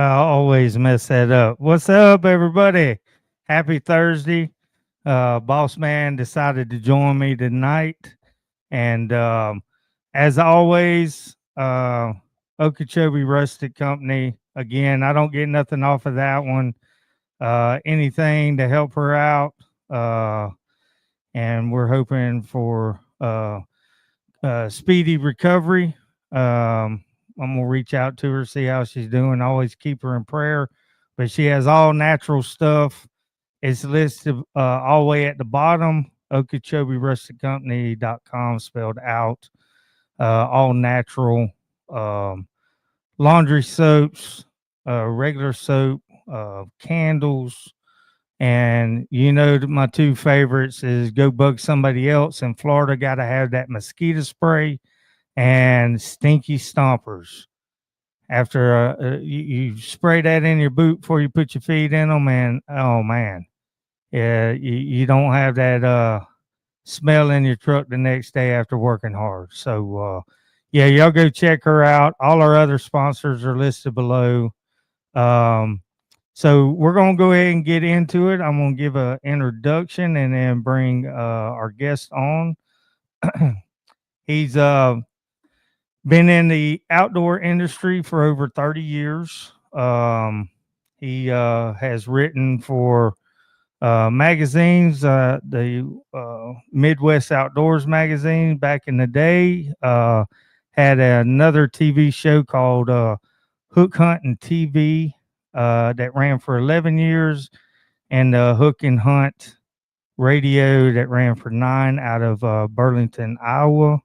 always mess that up. What's up, everybody? Happy Thursday. Boss man decided to join me tonight. And as always, Okeechobee Rustic Company. Again, I don't get nothing off of that one. Anything to help her out. And we're hoping for speedy recovery. I'm gonna reach out to her, see how she's doing. Always keep her in prayer. But she has all natural stuff. It's listed all the way at the bottom. OkeechobeeRusticCompany.com spelled out. All natural laundry soaps, regular soap, candles, and my two favorites is go bug somebody else. In Florida, got to have that mosquito spray and Stinky Stompers. After you spray that in your boot before you put your feet in them, and oh man, yeah, you don't have that smell in your truck the next day after working hard. So yeah, y'all go check her out. All our other sponsors are listed below. So we're gonna go ahead and get into it. I'm gonna give an introduction and then bring our guest on. He's been in the outdoor industry for over 30 years. He has written for magazines, the Midwest Outdoors magazine back in the day. Had another TV show called Hook Hunt and TV that ran for 11 years, and Hook and Hunt radio that ran for 9 out of Burlington, Iowa.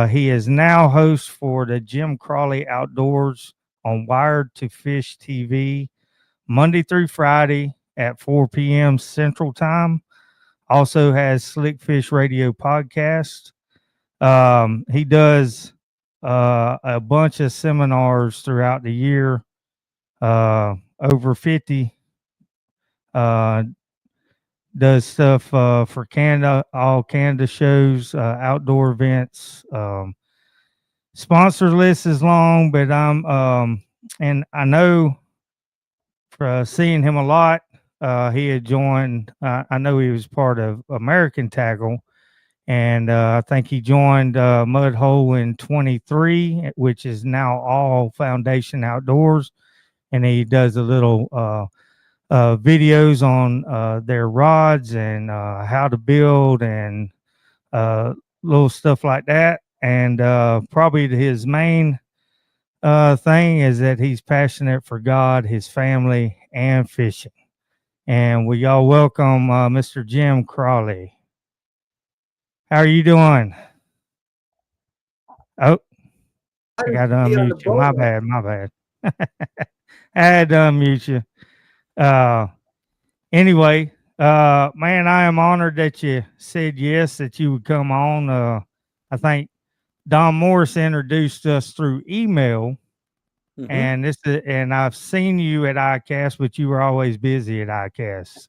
He is now host for the Jim Crowley Outdoors on Wired to Fish TV, Monday through Friday at 4 p.m. Central Time. Also has Slick Fish Radio podcast. He does a bunch of seminars throughout the year, over 50. Does stuff for Canada, all Canada shows, outdoor events. Sponsor list is long, but and I know for seeing him a lot. He had joined. I know he was part of American Tackle, and I think he joined Mudhole in 23, which is now all Foundation Outdoors, and he does a little videos on their rods and how to build and little stuff like that. And probably his main thing is that he's passionate for God, his family, and fishing. And we all welcome Mr. Jim Crowley. How are you doing? Oh, I got to unmute you. My bad. I had to unmute you. Anyway, man, I am honored that you said yes, that you would come on. I think Don Morris introduced us through email, and and I've seen you at ICAST, but you were always busy at ICAST.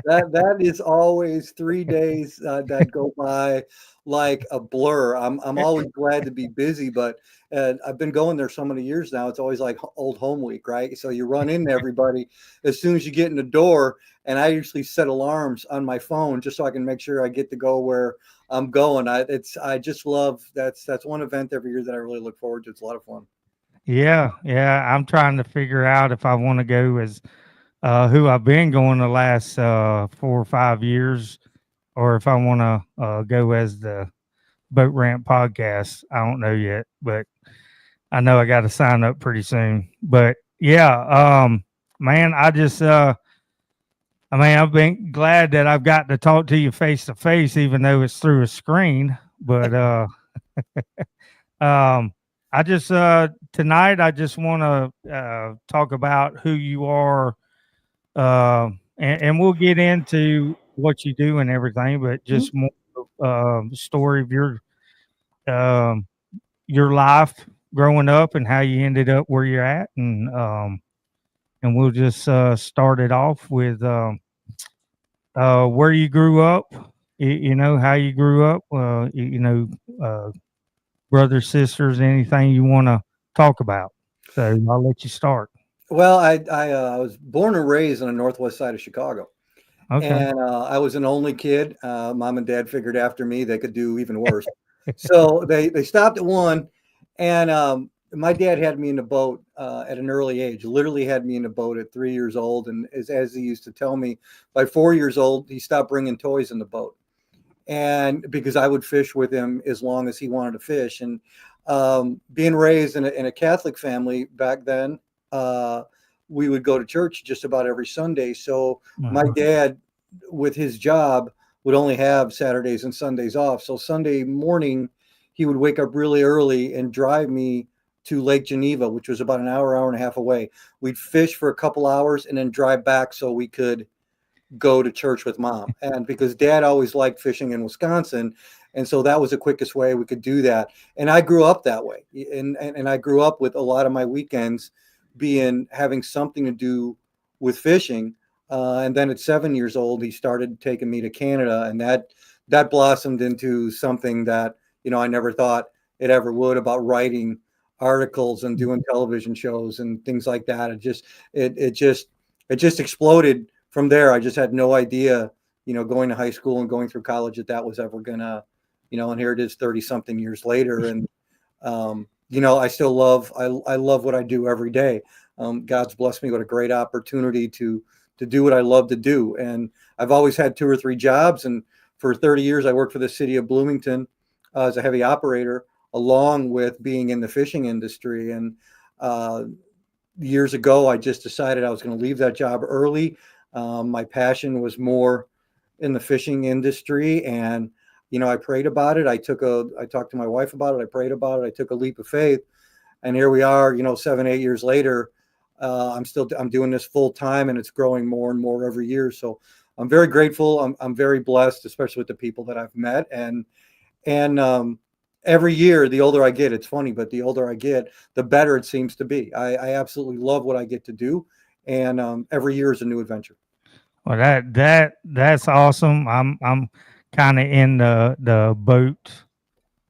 that is always 3 days that go by like a blur. I'm always glad to be busy, but I've been going there so many years now. It's always like old home week, right? So you run into everybody as soon as you get in the door, and I usually set alarms on my phone just so I can make sure I get to go where I'm going. I just love that's one event every year that I really look forward to. It's a lot of fun. Yeah. I'm trying to figure out if I want to go as who I've been going the last 4 or 5 years, or if I want to go as the Boat Ramp podcast. I don't know yet, but I know I got to sign up pretty soon. But yeah, man, I've been glad that I've got to talk to you face to face, even though it's through a screen. But I just tonight I just want to talk about who you are, and we'll get into what you do and everything, but just more story of your life growing up and how you ended up where you're at, and we'll just start it off with where you grew up, how you grew up, brothers, sisters, anything you want to talk about. So I'll let you start. Well, I was born and raised on the northwest side of Chicago, Okay. and I was an only kid. Mom and dad figured after me they could do even worse, so they stopped at one, and my dad had me in the boat at an early age. Literally had me in the boat at 3 years old, and as he used to tell me, by 4 years old he stopped bringing toys in the boat, and because I would fish with him as long as he wanted to fish. And being raised in a Catholic family back then, uh, we would go to church just about every Sunday. So my Uh-huh. dad, with his job, would only have Saturdays and Sundays off. So Sunday morning, he would wake up really early and drive me to Lake Geneva, which was about an hour, hour and a half away. We'd fish for a couple hours and then drive back so we could go to church with mom. And because dad always liked fishing in Wisconsin. And so that was the quickest way we could do that. And I grew up that way. And I grew up with a lot of my weekends being having something to do with fishing. And then at 7 years old, he started taking me to Canada, and that blossomed into something that, I never thought it ever would, about writing articles and doing television shows and things like that. It just exploded from there. I just had no idea, going to high school and going through college, that was ever gonna, and here it is 30 something years later. And, I still I love what I do every day. God's blessed me with a great opportunity to do what I love to do. And I've always had two or three jobs. And for 30 years, I worked for the city of Bloomington as a heavy operator, along with being in the fishing industry. And, years ago, I just decided I was going to leave that job early. My passion was more in the fishing industry, and I prayed about it. I talked to my wife about it. I prayed about it. I took a leap of faith, and here we are. 7, 8 years later. I'm doing this full time, and it's growing more and more every year. So I'm very grateful. I'm very blessed, especially with the people that I've met. And every year, the older I get, it's funny, but the older I get, the better it seems to be. I absolutely love what I get to do, and every year is a new adventure. Well, that's awesome. I'm kind of in the boat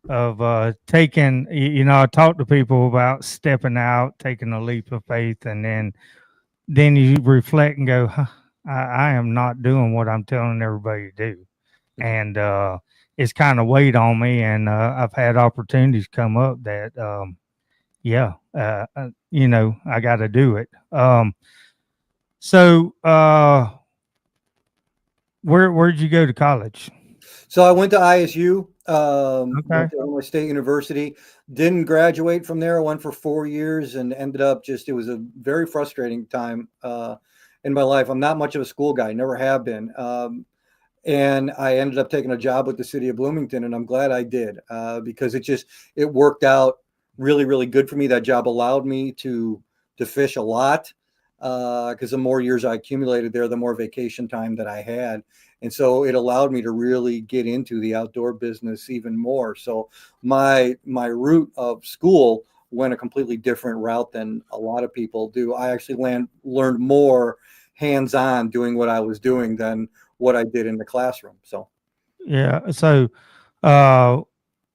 of taking. I talk to people about stepping out, taking a leap of faith, and then you reflect and go, huh, I am not doing what I'm telling everybody to do, and it's kind of weighed on me. And I've had opportunities come up that, yeah, I got to do it. So where'd you go to college? So I went to ISU, Okay. went to Illinois State University, didn't graduate from there. I went for 4 years and ended up it was a very frustrating time in my life. I'm not much of a school guy, never have been. And I ended up taking a job with the city of Bloomington, and I'm glad I did, because it worked out really, really good for me. That job allowed me to fish a lot, because the more years I accumulated there, the more vacation time that I had. And so it allowed me to really get into the outdoor business even more. So my route of school went a completely different route than a lot of people do. I actually learned more hands-on doing what I was doing than what I did in the classroom. So Yeah. So uh,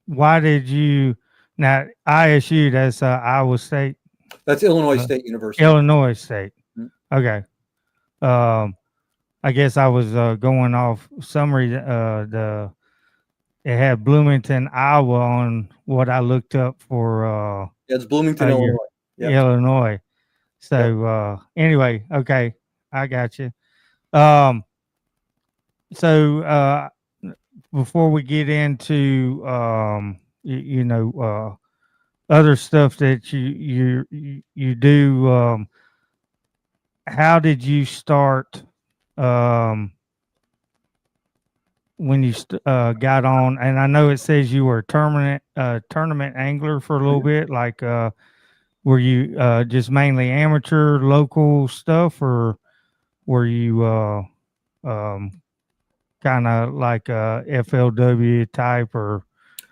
why did you now ISU? That's Iowa State, that's Illinois uh, State University. Illinois State. Mm. Okay. Um, I guess I was going off summary. It had Bloomington, Iowa on what I looked up for Yeah, it's Bloomington, your Illinois. Yep. Illinois. Yep. So anyway, okay, I got you. Um, so before we get into other stuff that you do, how did you start? Um, when you got on, and I know it says you were a tournament angler for a little bit. Like, were you just mainly amateur local stuff, or were you um, kind of like a FLW type, or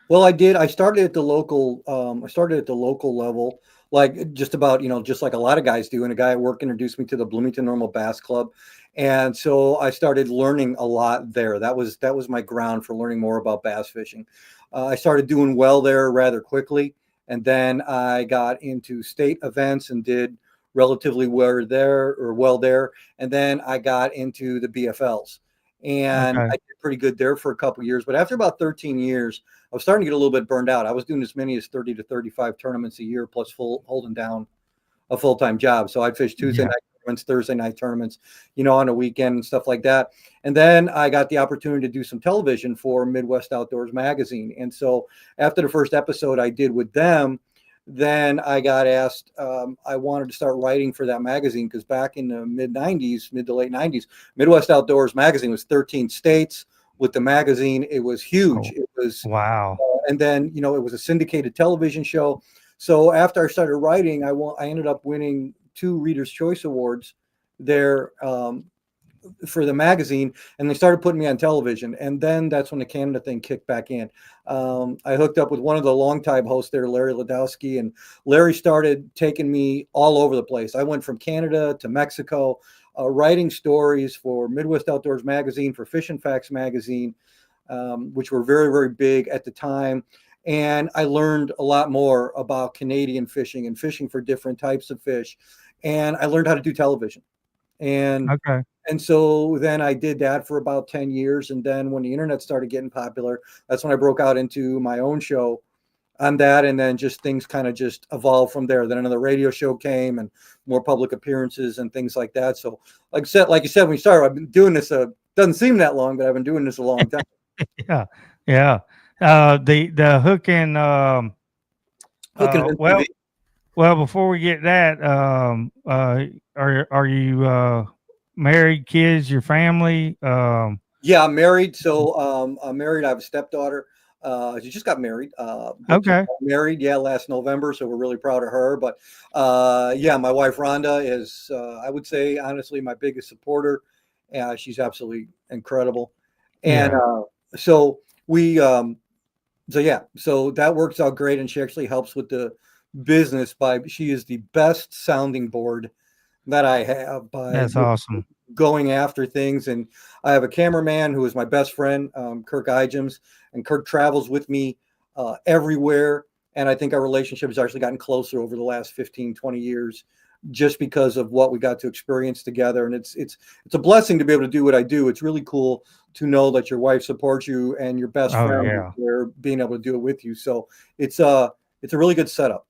Well, I did. I started at the local. I started at the local level, like just about, just like a lot of guys do. And a guy at work introduced me to the Bloomington Normal Bass Club, and so I started learning a lot there. That was my ground for learning more about bass fishing. I started doing well there rather quickly, and then I got into state events and did relatively well there. And then I got into the BFLs, and Okay. I did pretty good there for a couple years. But after about 13 years, I was starting to get a little bit burned out. I was doing as many as 30 to 35 tournaments a year, plus holding down a full-time job. So I'd fish Tuesday Yeah. night tournaments, Thursday night tournaments, on a weekend and stuff like that. And then I got the opportunity to do some television for Midwest Outdoors Magazine. And so after the first episode I did with them, then I got asked, I wanted to start writing for that magazine because back in the mid to late 90s, Midwest Outdoors Magazine was 13 states. With the magazine, it was huge. Oh, It was, wow. and then, it was a syndicated television show. So after I started writing, I ended up winning 2 Reader's Choice Awards there, for the magazine, and they started putting me on television. And then that's when the Canada thing kicked back in. I hooked up with one of the longtime hosts there, Larry Ladowski, and Larry started taking me all over the place. I went from Canada to Mexico, writing stories for Midwest Outdoors Magazine, for Fish and Facts Magazine, which were very, very big at the time. And I learned a lot more about Canadian fishing and fishing for different types of fish. And I learned how to do television. And Okay. and so then I did that for about 10 years. And then when the internet started getting popular, that's when I broke out into my own show on that. And then just things kind of just evolved from there. Then another radio show came and more public appearances and things like that. So like you said, when we started, I've been doing this, doesn't seem that long, but I've been doing this a long time. Yeah. Yeah. The hooking, Hooking on well, TV. before we get that, are you married, kids, your family? Yeah, I'm married. So I'm married. I have a stepdaughter. She just got married. But just Okay. got married, yeah, last November. So we're really proud of her. But yeah, my wife Rhonda is, I would say, honestly, my biggest supporter. She's absolutely incredible. And Yeah, so we, so yeah, so that works out great. And she actually helps with the business she is the best sounding board that I have by that's awesome. going after things. And I have a cameraman who is my best friend, Kirk Igems, and Kirk travels with me everywhere. And I think our relationship has actually gotten closer over the last 15, 20 years just because of what we got to experience together. And it's a blessing to be able to do what I do. It's really cool to know that your wife supports you and your best Oh friend yeah. are being able to do it with you. So it's a really good setup.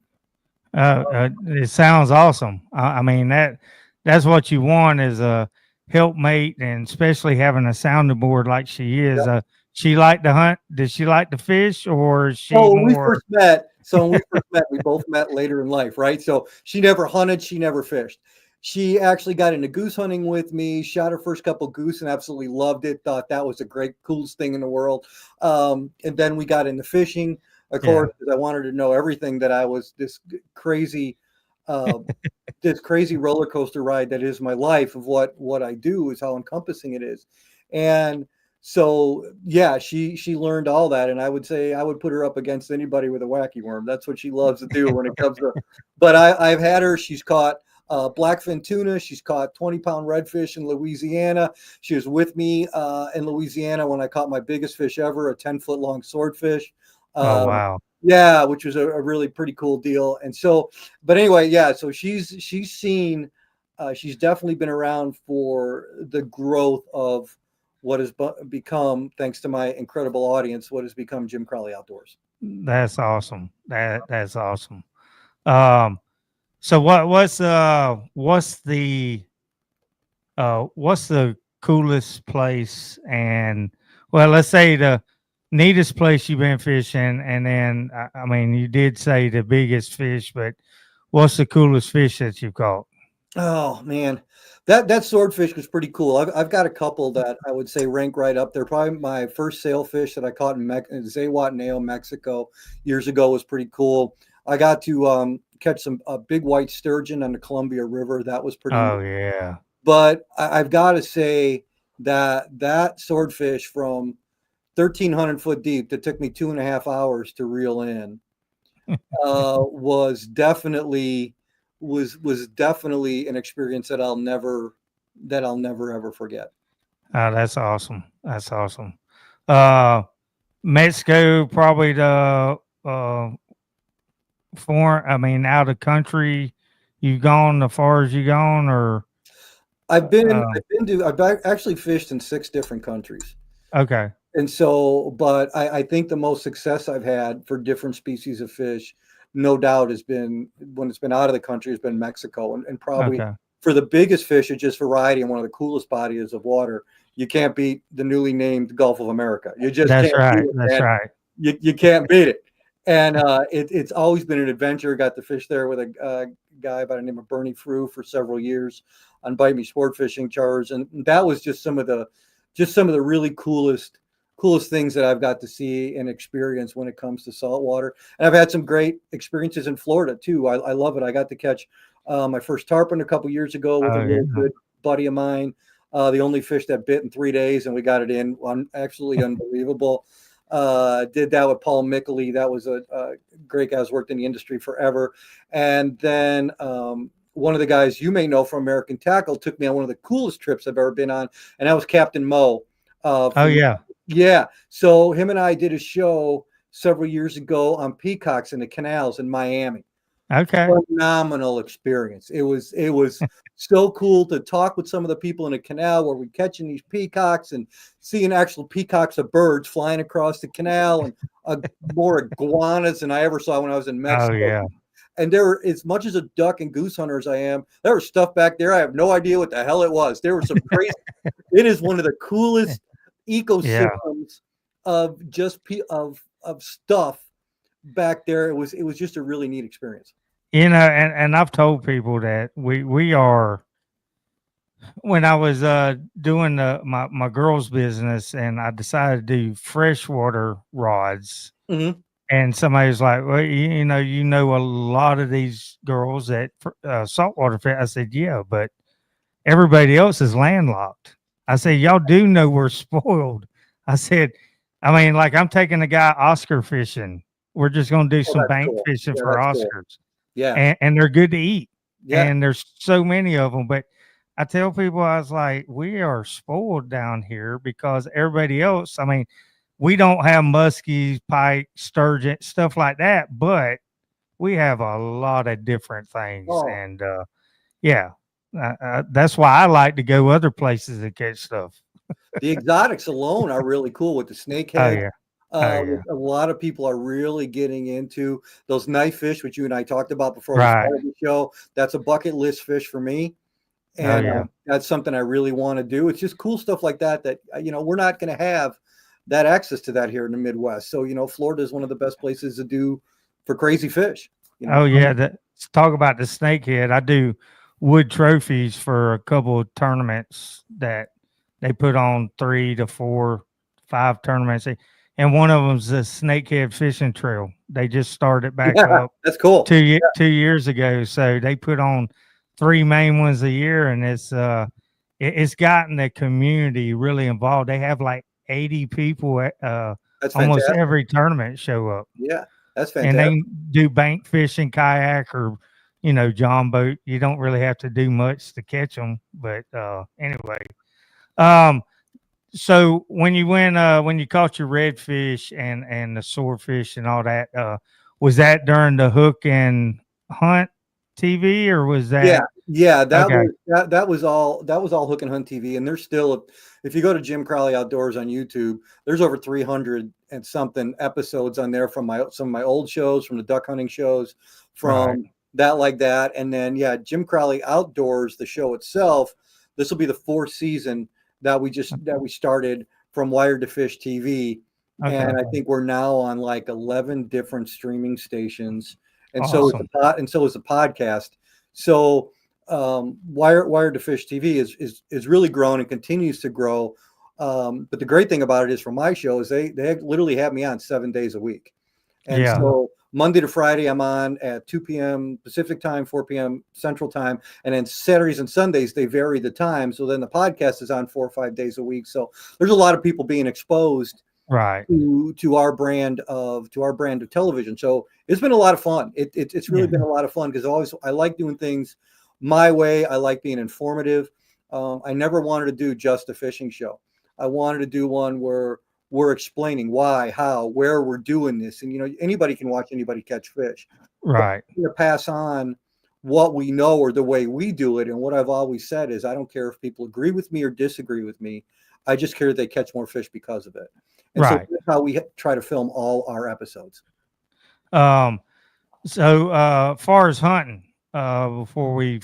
It sounds awesome. I mean that's what you want is a helpmate, and especially having a sounding board like she is. She like to hunt. Does she like to fish, or is she So more? when we first met, we both met later in life, right? So she never hunted, she never fished. She actually got into goose hunting with me, shot her first couple goose and absolutely loved it, thought that was the coolest thing in the world. And then we got into fishing, of Yeah. course, because I wanted to know everything that I was crazy, uh, this crazy roller coaster ride that is my life of what I do is how encompassing it is. And so yeah, she learned all that, and I would say I would put her up against anybody with a wacky worm. That's what she loves to do when it comes to. But I've had her. She's caught blackfin tuna. She's caught 20-pound redfish in Louisiana. She was with me in Louisiana when I caught my biggest fish ever, a 10-foot long swordfish. Oh Um, wow. yeah, which was a really pretty cool deal. And so, but anyway, yeah. So she's seen. She's definitely been around for the growth of what has become, thanks to my incredible audience, what has become Jim Crowley Outdoors. That's awesome. That's awesome. Um. So what's the coolest place, and well, let's say the neatest place you've been fishing, and then I mean you did say the biggest fish, but what's the coolest fish that you've caught? Oh man, that swordfish was pretty cool. I've got a couple that I would say rank right up there. Probably my first sailfish that I caught in Zahuatneo, Mexico, years ago was pretty cool. I got to catch some big white sturgeon on the Columbia River. That was pretty neat. Oh yeah. But I've got to say that swordfish from 1,300 foot deep that took me 2.5 hours to reel in was definitely was definitely an experience that I'll never ever forget. Oh, that's awesome. That's awesome. Uh, Mexico, probably the foreign. I mean, out of country you've gone as far as you gone, or uh, I've actually fished in 6 different countries. okay, And so, but I think the most success I've had for different species of fish, no doubt, has been when it's been out of the country, has been Mexico. And probably okay. for the biggest fish, it's just variety and one of the coolest bodies of water. You can't beat the newly named Gulf of America. You just That's can't beat right. it, That's man. right. You can't beat it. And it's always been an adventure. Got to fish there with a guy by the name of Bernie Frew for several years on Bite Me Sport Fishing charters, and that was just some of the really coolest things that I've got to see and experience when it comes to saltwater. And I've had some great experiences in Florida too. I love it. I got to catch my first tarpon a couple years ago with a Oh yeah. really good buddy of mine. The only fish that bit in 3 days, and we got it in. Absolutely unbelievable. Did that with Paul Mickley. That was a great guy who's worked in the industry forever. And then one of the guys you may know from American Tackle took me on one of the coolest trips I've ever been on, and that was Captain Mo. Oh From yeah. Yeah, so him and I did a show several years ago on peacocks in the canals in Miami. Okay. Phenomenal experience. It was so cool to talk with some of the people in the canal where we're catching these peacocks and seeing actual peacocks of birds flying across the canal, and more iguanas than I ever saw when I was in Oh Mexico. yeah. And there were, as much as a duck and goose hunter as I am, there was stuff back there. I have no idea what the hell it was. There were some crazy. It is one of the coolest Yeah. ecosystems of just of stuff back there. It was just a really neat experience. And I've told people that we are, when I was doing my girls business, and I decided to do freshwater rods, Hmm. and somebody was like, well, you know a lot of these girls that saltwater fish. I said, yeah, but everybody else is landlocked. I said, y'all do know we're spoiled. I said, I mean, like, I'm taking a guy Oscar fishing. We're just going to do Oh, some that's bank cool. fishing Yeah, for that's cool. Oscars, Yeah, and they're good to eat. yeah. And there's so many of them. But I tell people, I was like, we are spoiled down here because everybody else, I mean, we don't have muskies, pike, sturgeon, stuff like that, but we have a lot of different things. Oh, And yeah, that's why I like to go other places to catch stuff. the exotics alone are really cool with the Oh snakehead. yeah. Oh Which yeah. a lot of people are really getting into those knife fish, which you and I talked about before we Right. started the show. That's a bucket list fish for me, Oh and yeah. that's something I really want to do. It's just cool stuff like that that we're not going to have that access to that here in the Midwest. So Florida is one of the best places to do for crazy fish. You Oh know, yeah. Let's talk about the snakehead. I do wood trophies for a couple of tournaments that they put on 3 to 4, 5 tournaments. And one of them's the snakehead fishing trail. They just started back yeah, up that's cool. 2 years ago. So they put on 3 main ones a year, and it's gotten the community really involved. They have like 80 people at That's almost fantastic. every tournament show up, Yeah, that's and they fantastic. can do bank fishing, kayak, or john boat. You don't really have to do much to catch them. But anyway, um, so when you caught your redfish and the swordfish and all that, was that during the hook and hunt TV, or was Yeah, that yeah, that okay? was that was all Hook and Hunt TV, and there's still, if you go to Jim Crowley Outdoors on YouTube, there's over 300 and something episodes on there from some of my old shows, from the duck hunting shows, Right. from that like that, and then yeah, Jim Crowley Outdoors, the show itself. This will be the fourth season that we started from Wired to Fish TV, Okay. and I think we're now on like 11 different streaming stations, and Awesome. so is the podcast. So Wired to Fish TV is really grown and continues to grow. But the great thing about it is, for my show, is they literally have me on 7 days a week, and Yeah. so Monday to Friday I'm on at 2 p.m. Pacific time, 4 p.m. Central time, and then Saturdays and Sundays they vary the time. So then the podcast is on 4 or 5 days a week. So there's a lot of people being exposed Right. to our brand of television. So it's been a lot of fun. It's really Yeah. been a lot of fun because I like doing things my way. I like being informative. I never wanted to do just a fishing show. I wanted to do one where we're explaining why, how, where we're doing this, and anybody can watch anybody catch fish. But Right. to pass on what we know or the way we do it. And what I've always said is I don't care if people agree with me or disagree with me. I just care they catch more fish because of it. And so Right. that's how we try to film all our episodes. Um, so far as hunting, before we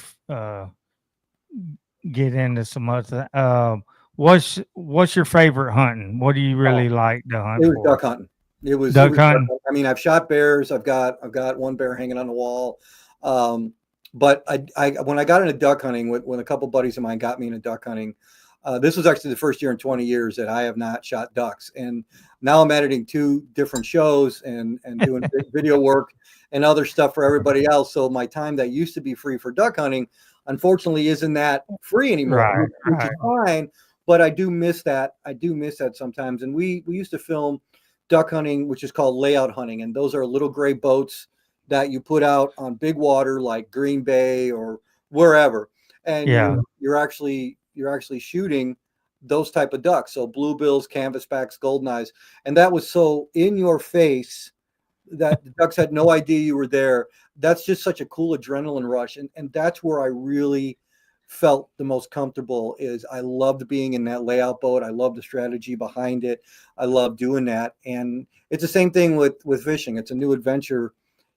get into some other, what's your favorite hunting? What do you Oh, really like to it hunt was duck for? hunting. It Duck was duck hunting. hunting. I mean, I've shot bears. I've got one bear hanging on the wall. Um, but I when I got into duck hunting, when a couple buddies of mine got me into duck hunting, this was actually the first year in 20 years that I have not shot ducks. And now I'm editing two different shows and doing video work and other stuff for everybody else. So my time that used to be free for duck hunting, unfortunately, isn't that free anymore, Right. which is Right. fine. But I do miss that. I do miss that sometimes. And we used to film duck hunting, which is called layout hunting, and those are little gray boats that you put out on big water like Green Bay or wherever, and Yeah. you're actually shooting those type of ducks, so bluebills, canvasbacks, golden eyes, and that was so in your face that the ducks had no idea you were there. That's just such a cool adrenaline rush. And that's where I really felt the most comfortable is I loved being in that layout boat. I love the strategy behind it. I love doing that. And it's the same thing with fishing. It's a new adventure,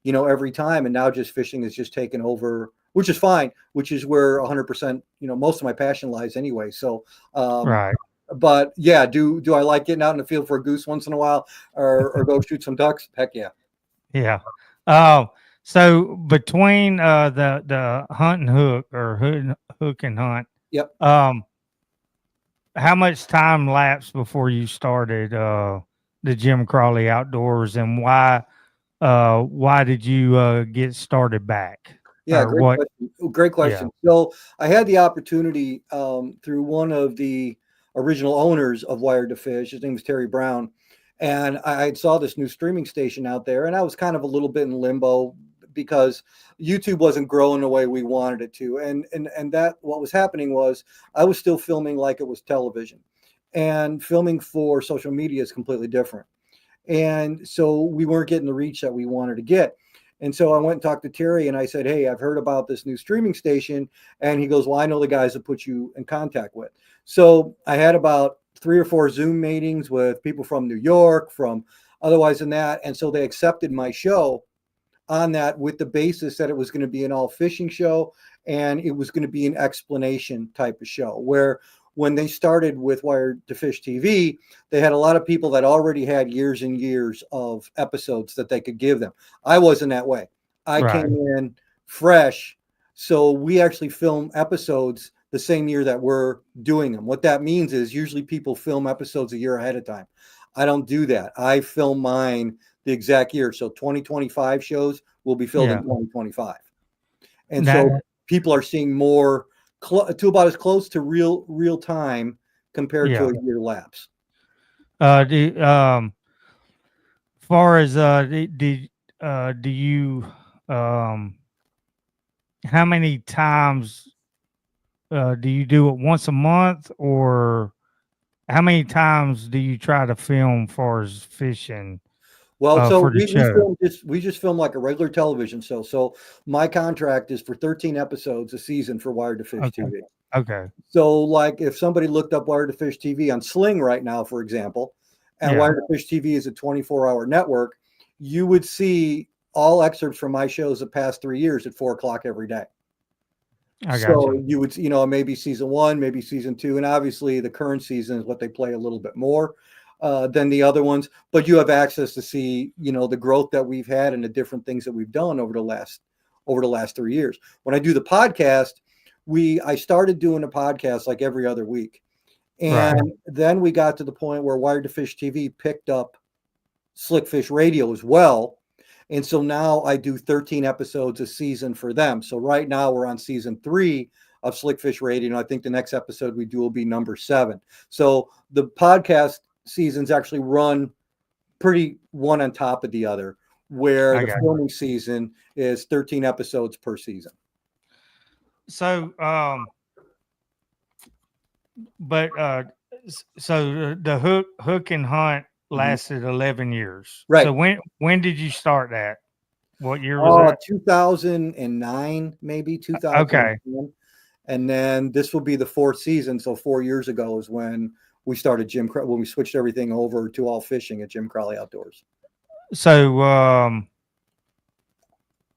every time. And now just fishing is just taken over, which is fine, which is where 100%, most of my passion lies anyway. So, Right. but yeah, do I like getting out in the field for a goose once in a while or go shoot some ducks? Heck yeah. Yeah. So between the hunt and hook or hook and hunt, Yep. um, how much time lapsed before you started the Jim Crowley Outdoors, and why did you get started back, Yeah, or great what? question. Great Yeah. question. So I had the opportunity through one of the original owners of Wired to Fish. His name was Terry Brown, and I saw this new streaming station out there, and I was kind of a little bit in limbo because YouTube wasn't growing the way we wanted it to, and that what was happening was I was still filming like it was television, and filming for social media is completely different. And so we weren't getting the reach that we wanted to get. And so I went and talked to Terry and I said, "Hey, I've heard about this new streaming station." And he goes, "Well, I know the guys that put you in contact with." So I had about 3 or 4 Zoom meetings with people from New York, from otherwise than that. And so they accepted my show on that with the basis that it was going to be an all fishing show and it was going to be an explanation type of show where when they started with Wired to Fish TV, they had a lot of people that already had years and years of episodes that they could give them. I wasn't that way. I came Right. in fresh. So we actually film episodes the same year that we're doing them. What that means is usually people film episodes a year ahead of time. I don't do that. I film mine the exact year. So 2025 shows will be filled in Yeah. 2025. And so That. people are seeing more to about as close to real time compared to Yeah. a year lapse. Do far as do you um how many times do you do it once a month, or how many times do you try to film far as fishing Well, so for the we show? just film like a regular television show. So my contract is for 13 episodes a season for Wired to Fish Okay. TV. Okay. So like if somebody looked up Wired to Fish TV on Sling right now, for example, and Yeah. Wired to Fish TV is a 24-hour network, you would see all excerpts from my shows the past 3 years at 4 o'clock every day. I got So you. you would, maybe season one, maybe season two, and obviously the current season is what they play a little bit more than the other ones. But you have access to see, the growth that we've had and the different things that we've done over the last 3 years. When I do the podcast, I started doing a podcast like every other week, Right. and then we got to the point where Wired to Fish TV picked up Slickfish Radio as well. And so now I do 13 episodes a season for them. So right now we're on season 3 of Slickfish Radio. And I think the next episode we do will be number 7. So the podcast seasons actually run pretty one on top of the other, where I the got you. filming season is 13 episodes per season. So but so the hook and hunt Mhm. lasted 11 years. Right. So when did you start that? What year was that? 2009, maybe Okay. 2010. And then this will be the fourth season. So 4 years ago is when we started when we switched everything over to all fishing at Jim Crowley Outdoors. So,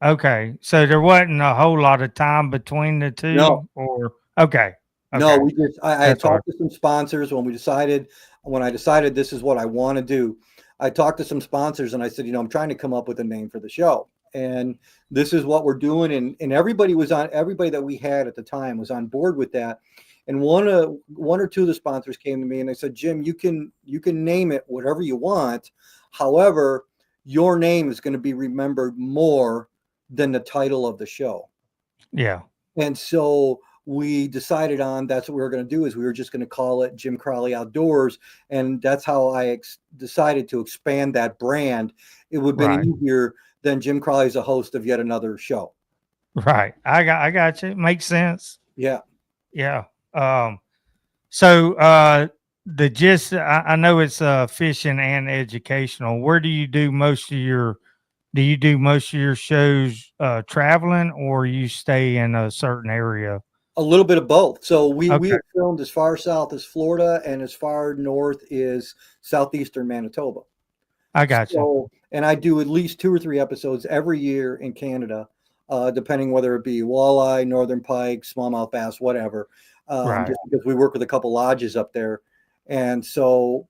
okay. So there wasn't a whole lot of time between the No, two, or okay. no, Okay. we just I had That's what. talked to some sponsors when I decided this is what I want to do. I talked to some sponsors and I said, I'm trying to come up with a name for the show. And this is what we're doing. And everybody that we had at the time was on board with that. And one or two of the sponsors came to me and they said, Jim, you can name it whatever you want. However, your name is going to be remembered more than the title of the show. Yeah. And so we decided on that's what we were going to do is we were just going to call it Jim Crowley Outdoors. And that's how I decided to expand that brand. It would have been easier than Jim Crowley as a host of yet another show. Right. I got you. Makes sense. Yeah. Yeah. So the gist, I know it's fishing and educational. Where do you do most of your shows traveling, or you stay in a certain area? A little bit of both. So we Okay. have filmed as far south as Florida and as far north as southeastern Manitoba. I got you. And I do at least 2 or 3 episodes every year in Canada, depending whether it be walleye, northern pike, smallmouth bass, whatever. Right. Just because we work with a couple lodges up there. And so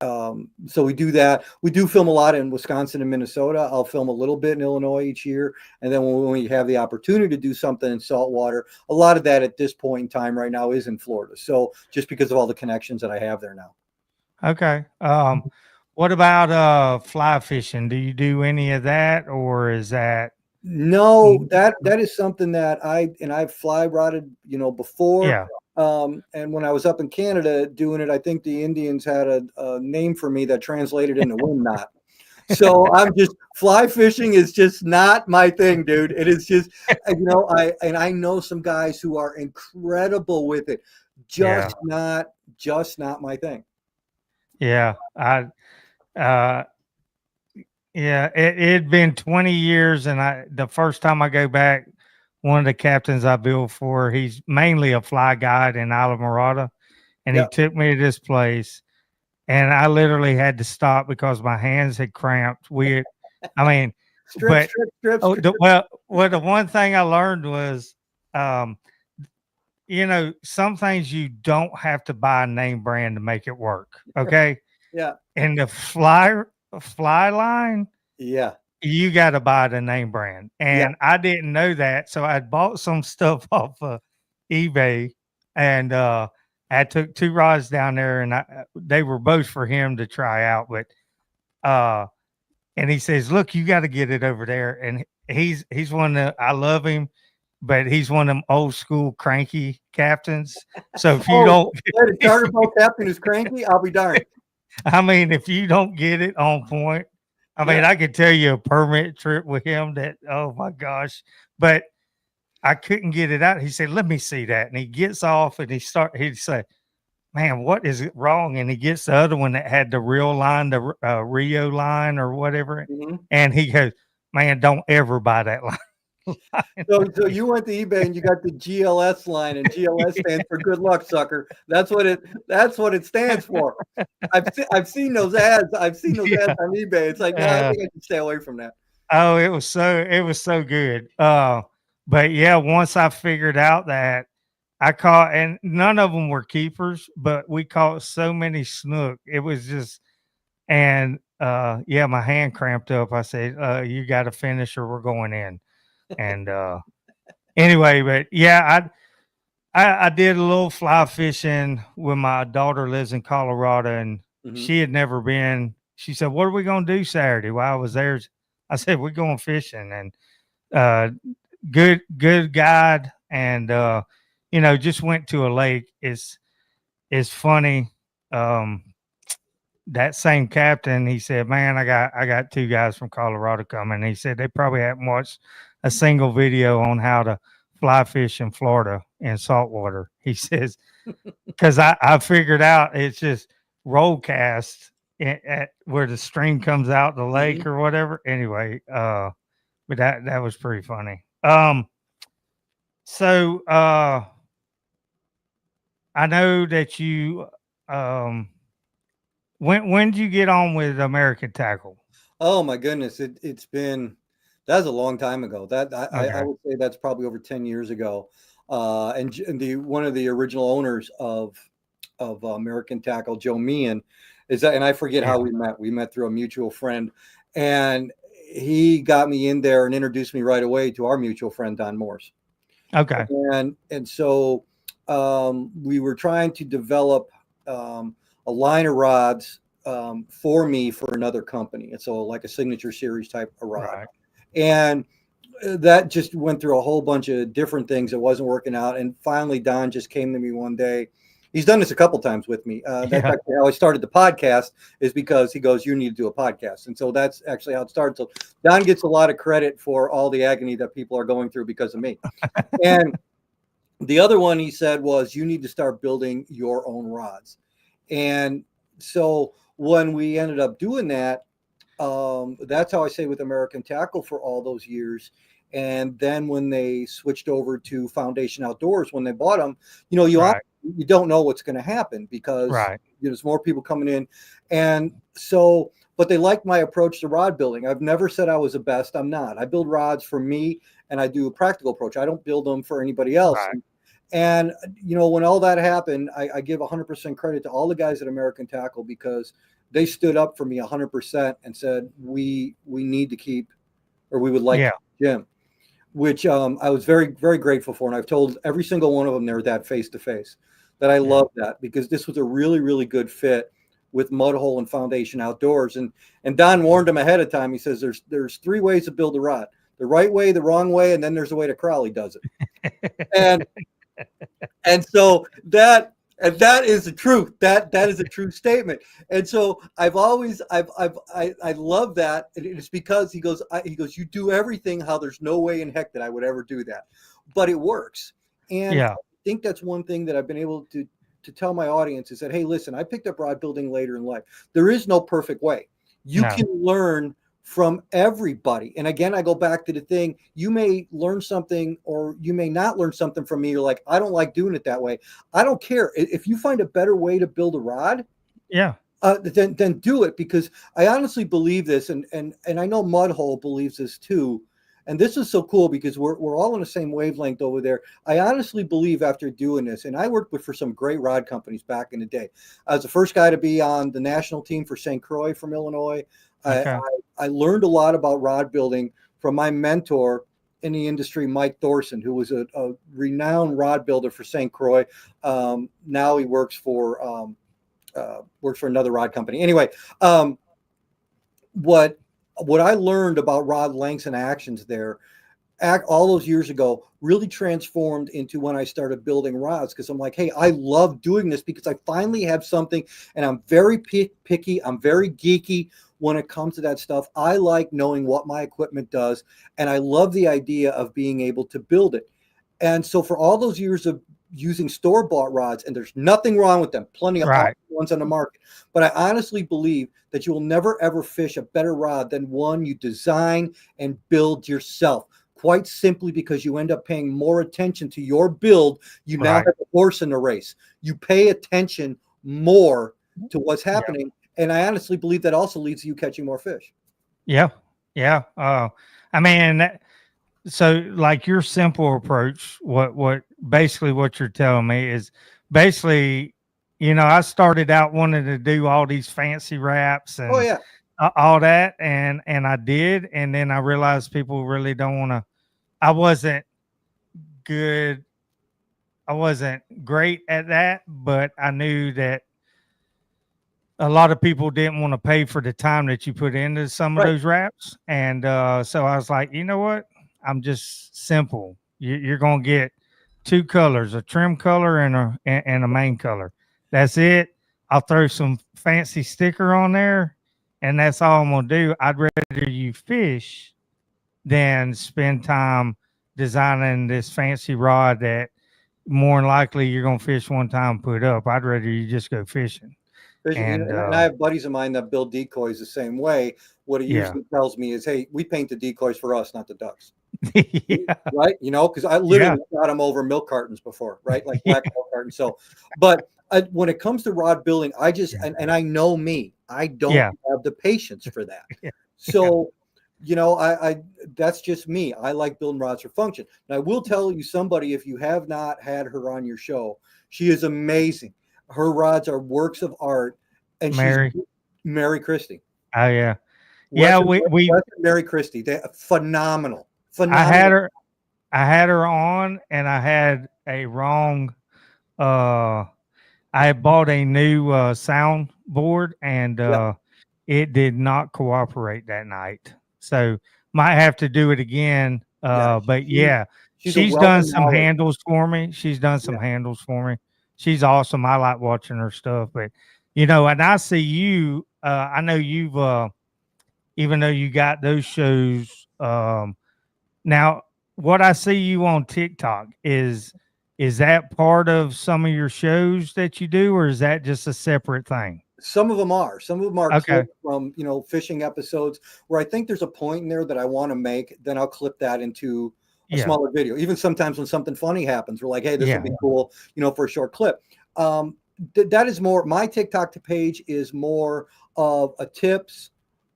we do that. We do film a lot in Wisconsin and Minnesota. I'll film a little bit in Illinois each year. And then when we have the opportunity to do something in saltwater, a lot of that at this point in time right now is in Florida. So just because of all the connections that I have there now. Okay. What about fly fishing? Do you do any of that, or is that? No, that is something that I've fly rotted, before. Yeah. And when I was up in Canada doing it, I think the Indians had a name for me that translated into wind knot. So I'm just fly fishing is just not my thing, dude. It is just, I know some guys who are incredible with it. Just not my thing. Yeah. Yeah, it'd been 20 years, and the first time I go back, one of the captains I built for, he's mainly a fly guide in Islamorada, and he took me to this place, and I literally had to stop because my hands had cramped. Strips. The one thing I learned was, some things you don't have to buy a name brand to make it work. Okay. Yeah. And the fly line, you got to buy the name brand, and I didn't know that, so I bought some stuff off of eBay, and I took 2 rods down there, and they were both for him to try out, but and he says, look, you got to get it over there, and he's one of I love him, but he's one of them old school cranky captains. So if you don't let a charter boat captain who's cranky, I'll be darned. I mean, if you don't get it on point, I could tell you a permit trip with him that, oh my gosh, but I couldn't get it out. He said, let me see that. And he gets off and he'd say, man, what is it wrong? And he gets the other one that had the real line, the Rio line or whatever. Mm-hmm. And he goes, man, don't ever buy that line. So you went to eBay and you got the GLS line, and GLS stands for good luck, sucker. That's what it stands for. I've seen those ads. I've seen those ads on eBay. It's like, no, I think I can stay away from that. Oh, it was so good. But yeah, once I figured out that I caught, and none of them were keepers, but we caught so many snook. It was just, and my hand cramped up. I said, you got to finish or we're going in. And anyway, but yeah, I did a little fly fishing when my daughter lives in Colorado, and she had never been. She said, what are we going to do Saturday? While I was there, I said, we're going fishing, and good guide, and just went to a lake. It's funny. That same captain, he said, man, I got 2 guys from Colorado coming. He said they probably haven't watched a single video on how to fly fish in Florida in saltwater. He says, because I figured out it's just roll cast at where the stream comes out the lake or whatever. Anyway, but but that was pretty funny. So I know that you um when did you get on with American Tackle? Oh my goodness, it's been that was a long time ago. That I Okay. would say that's probably over 10 years ago. And the one of the original owners of American Tackle, Joe Meehan, is that, and I forget Yeah. how we met. We met through a mutual friend, and he got me in there and introduced me right away to our mutual friend Don Morse. Okay. And so we were trying to develop a line of rods for me for another company, and so like a signature series type of rod, Right. and that just went through a whole bunch of different things that wasn't working out. And finally Don just came to me one day. He's done this a couple times with me. That's Yeah. actually how I started the podcast, is because he goes, you need to do a podcast. And so that's actually how it started. So Don gets a lot of credit for all the agony that people are going through because of me. And the other one he said was, you need to start building your own rods. And so when we ended up doing that, that's how I say with American Tackle for all those years. And then when they switched over to Foundation Outdoors, when they bought them, Right. you don't know what's going to happen, because Right. there's more people coming in. And so, but they liked my approach to rod building. I've never said I was the best. I'm not. I build rods for me, and I do a practical approach. I don't build them for anybody else. Right. And when all that happened, I give 100% credit to all the guys at American Tackle, because they stood up for me 100% and said, we need to keep, or we would like Yeah. to keep Jim, which I was very, very grateful for. And I've told every single one of them there that face to face that I Yeah. love that, because this was a really, really good fit with Mudhole and Foundation Outdoors. And Don warned him ahead of time. He says there's three ways to build a rod: the right way, the wrong way, and then there's a way that Crowley does it. And so that is the truth. That is a true statement. And so I've always I love that. And it's because he goes, you do everything how there's no way in heck that I would ever do that, but it works. And Yeah. I think that's one thing that I've been able to tell my audience, is that, hey, listen, I picked up rod building later in life. There is no perfect way. You No. can learn from everybody. And again, I go back to the thing, you may learn something or you may not learn something from me. You're like, I don't like doing it that way. I don't care. If you find a better way to build a rod, Yeah. then do it, because I honestly believe this, and I know Mudhole believes this too. And this is so cool, because we're all on the same wavelength over there. I honestly believe, after doing this, and I worked for some great rod companies back in the day. I was the first guy to be on the national team for St. Croix from Illinois. Okay. I learned a lot about rod building from my mentor in the industry, Mike Thorson, who was a renowned rod builder for St. Croix. Now he works for another rod company. Anyway, what I learned about rod lengths and actions there, all those years ago, really transformed into when I started building rods, because I'm like, hey, I love doing this, because I finally have something, and I'm very picky. I'm very geeky when it comes to that stuff. I like knowing what my equipment does, and I love the idea of being able to build it. And so for all those years of using store-bought rods, and there's nothing wrong with them, plenty of awesome Right. ones on the market, but I honestly believe that you will never ever fish a better rod than one you design and build yourself. Quite simply because you end up paying more attention to your build. You now Right. have a horse in the race. You pay attention more to what's Yeah. happening. And I honestly believe that also leads to you catching more fish. Yeah. Yeah. I mean, so like your simple approach, what basically what you're telling me is basically, I started out wanting to do all these fancy wraps Oh and yeah. all that, and I did, and then I realized people really don't want to. I wasn't good. I wasn't great at that, but I knew that a lot of people didn't want to pay for the time that you put into some of Right. those wraps. And so I was like, you know what? I'm just simple. You're going to get two colors, a trim color and a main color. That's it. I'll throw some fancy sticker on there, and that's all I'm going to do. I'd rather you fish than spend time designing this fancy rod that more than likely you're going to fish one time and put up. I'd rather you just go fishing. And And I have buddies of mine that build decoys the same way. What he yeah, usually tells me is, "Hey, we paint the decoys for us, not the ducks." yeah, Right? Because I yeah, literally got them over milk cartons before, right? Like yeah, black milk cartons. So, but when it comes to rod building, I just and I know me, I don't yeah, have the patience for that. yeah, yeah, So, I that's just me. I like building rods for function. And I will tell you, somebody, if you have not had her on your show, she is amazing. Her rods are works of art, and she's Mary. Mary Christie. Oh yeah, yeah. Western, We Western Mary Christie. They phenomenal, I had phenomenal. her. I had her on, and I had a wrong. Uh, I had bought a new sound board, and Yeah, it did not cooperate that night. So might have to do it again. yeah. But She's yeah, she's a she's wealth done of some knowledge. handles for me. She's done some Yeah. handles for me. She's awesome. I like watching her stuff. But and I see you. I know you've even though you got those shows. Now, what I see you on TikTok is that part of some of your shows that you do, or is that just a separate thing? Some of them are. Some of them are Okay. clips from fishing episodes where I think there's a point in there that I want to make. Then I'll clip that into a Yeah. smaller video. Even sometimes when something funny happens, we're like, "Hey, this will Yeah. be cool," for a short clip. That is more. My TikTok page is more of a tips,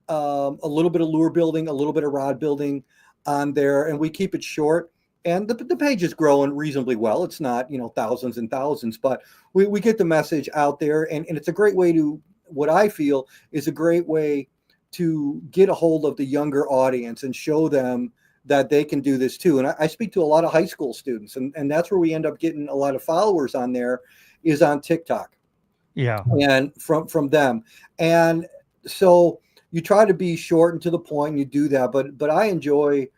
a little bit of lure building, a little bit of rod building on there, and we keep it short. And the page is growing reasonably well. It's not, thousands and thousands, but we get the message out there. And it's a great way to, what I feel is a great way to get a hold of the younger audience and show them that they can do this too. And I speak to a lot of high school students, and that's where we end up getting a lot of followers on there, is on TikTok Yeah. and from them. And so you try to be short and to the point, and you do that. But I enjoy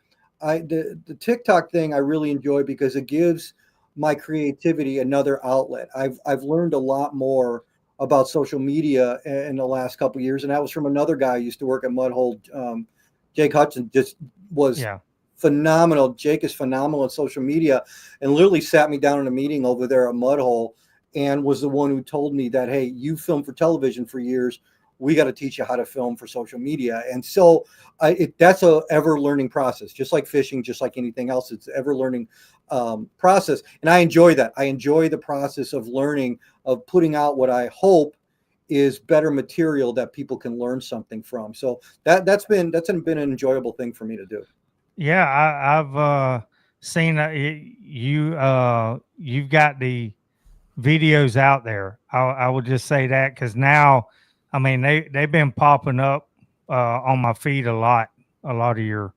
the TikTok thing. I really enjoy because it gives my creativity another outlet. I've learned a lot more about social media in the last couple of years, and that was from another guy who used to work at Mudhole. Jake Hudson just was Yeah. phenomenal. Jake is phenomenal at social media, and literally sat me down in a meeting over there at Mudhole, and was the one who told me that, hey, you filmed for television for years. We got to teach you how to film for social media. And so that's a ever learning process, just like fishing, just like anything else. It's ever learning process. And I enjoy that. I enjoy the process of learning, of putting out what I hope is better material that people can learn something from. So that's been an enjoyable thing for me to do. Yeah. I've seen you've got the videos out there. I would just say that because now, I mean, they've been popping up on my feed a lot of your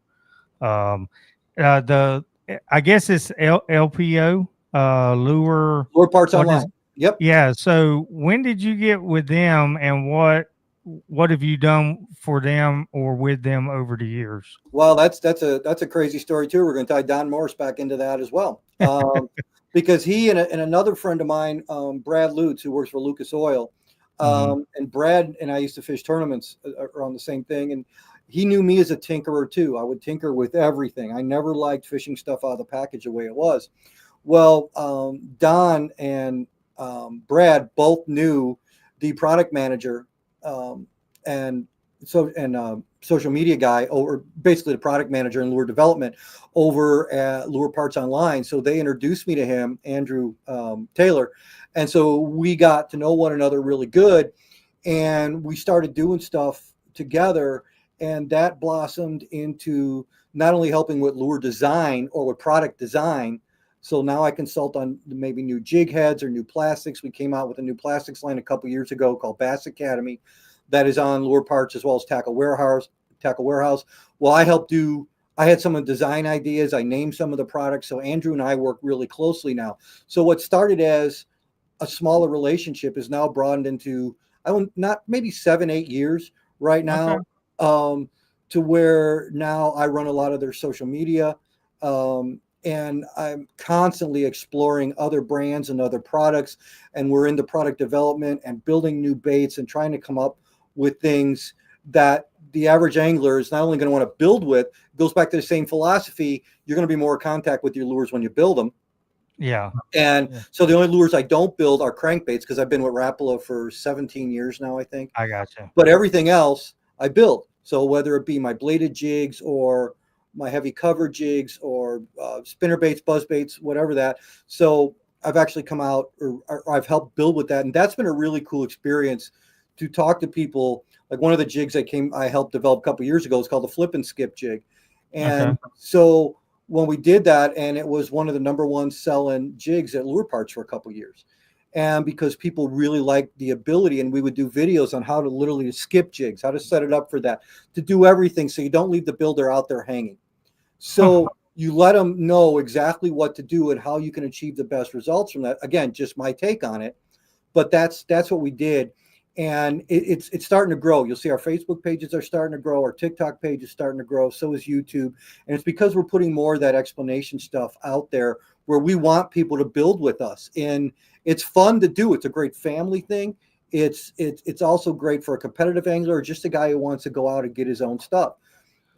um the I guess it's LPO lure. Lure Parts What is Online. Yep. Yeah. So when did you get with them, and what have you done for them or with them over the years? Well, that's a crazy story too. We're going to tie Don Morris back into that as well, because he and another friend of mine, Brad Lutz, who works for Lucas Oil, Hmm. and Brad and I used to fish tournaments around the same thing, and he knew me as a tinkerer too. I would tinker with everything. I never liked fishing stuff out of the package the way it was. Well, Don and Brad both knew the product manager, and social media guy, or basically the product manager in lure development over at Lure Parts Online. So they introduced me to him, Andrew Taylor, and so we got to know one another really good, and we started doing stuff together, and that blossomed into not only helping with lure design or with product design. So now I consult on maybe new jig heads or new plastics. We came out with a new plastics line a couple years ago called Bass Academy, that is on Lure Parts as well as Tackle Warehouse. Well, I had some of the design ideas. I named some of the products. So Andrew and I work really closely now. So what started as a smaller relationship is now broadened into, I don't, not maybe 7-8 years right Okay. now, to where now I run a lot of their social media. And I'm constantly exploring other brands and other products. And we're into product development and building new baits and trying to come up with things that the average angler is not only going to want to build with. It goes back to the same philosophy. You're going to be more in contact with your lures when you build them. Yeah. And Yeah. so the only lures I don't build are crankbaits because I've been with Rapala for 17 years now, I think. I got you. But everything else I build. So whether it be my bladed jigs or my heavy cover jigs or spinner baits, buzz baits, whatever that. So I've actually come out or I've helped build with that. And that's been a really cool experience to talk to people. Like one of the jigs I helped develop a couple years ago is called the flip and skip jig. And Okay. so when we did that, and it was one of the number one selling jigs at Lure Parts for a couple years. And because people really liked the ability, and we would do videos on how to literally skip jigs, how to set it up for that, to do everything so you don't leave the builder out there hanging. So you let them know exactly what to do and how you can achieve the best results from that. Again, just my take on it, but that's what we did. And it's starting to grow. You'll see our Facebook pages are starting to grow. Our TikTok page is starting to grow. So is YouTube. And it's because we're putting more of that explanation stuff out there where we want people to build with us. And it's fun to do. It's a great family thing. It's also great for a competitive angler or just a guy who wants to go out and get his own stuff.